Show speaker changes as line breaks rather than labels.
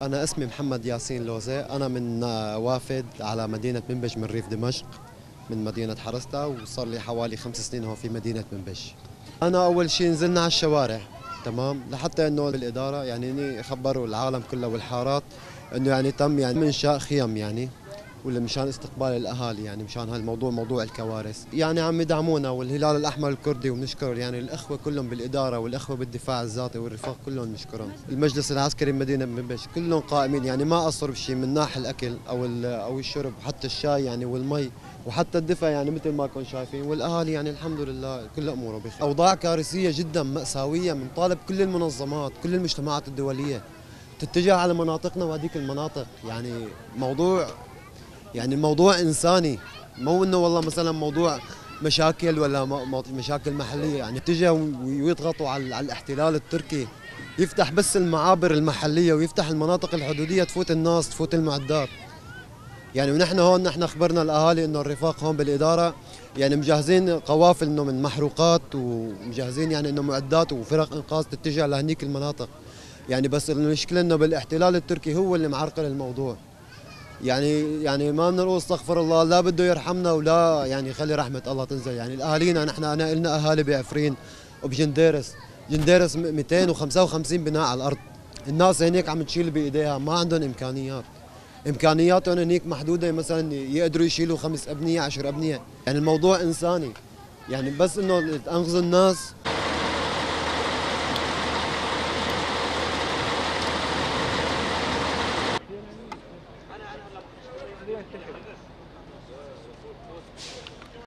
أنا اسمي محمد ياسين لوزة، أنا من وافد على مدينة منبج من ريف دمشق، من مدينة حرستا، وصار لي حوالي 5 سنين هون في مدينة منبج. أنا أول شيء نزلنا على الشوارع، تمام، لحتى إنه بالإدارة يعني خبروا العالم كله والحارات إنه يعني تم يعني إنشاء خيم يعني، ولا مشان استقبال الاهالي، يعني مشان هالموضوع موضوع الكوارث، يعني عم يدعمونا والهلال الاحمر الكردي، وبنشكر يعني الاخوه كلهم بالاداره والاخوه بالدفاع الذاتي والرفاق كلهم نشكرهم. المجلس العسكري بمدينه منبج كلهم قائمين، يعني ما قصروا بشيء من ناحيه الاكل او الشرب، وحتى الشاي يعني والمي وحتى الدفء، يعني مثل ما كنتم شايفين، والاهالي يعني الحمد لله كل اموره بخير. اوضاع كارثيه جدا ماساويه، بنطالب كل المنظمات كل المجتمعات الدوليه تتجه على مناطقنا وهذيك المناطق، يعني الموضوع إنساني، مو إنه والله مثلا موضوع مشاكل ولا مشاكل محلية، يعني اتجهوا ويضغطوا على الاحتلال التركي يفتح بس المعابر المحلية ويفتح المناطق الحدودية تفوت الناس تفوت المعدات. يعني ونحن هون نحن خبرنا الأهالي إنه الرفاق هون بالإدارة يعني مجهزين قوافل إنه من محروقات، ومجهزين يعني إنه معدات وفرق إنقاذ تتجه لهنيك المناطق. يعني بس المشكلة إنه بالاحتلال التركي هو اللي معرقل الموضوع. يعني ما بنقول استغفر الله، لا بده يرحمنا ولا يعني يخلي رحمة الله تنزل. يعني الاهالينا نحن انا لنا اهالي بعفرين وبجنديرس، جنديرس 255 بناء على الارض. الناس هنيك عم تشيل بايديها، ما عندهم امكانيات، امكانياتهم هنيك محدوده، مثلا يقدروا يشيلوا 5 ابنيه 10 ابنيه. يعني الموضوع انساني، يعني بس انه انقذوا الناس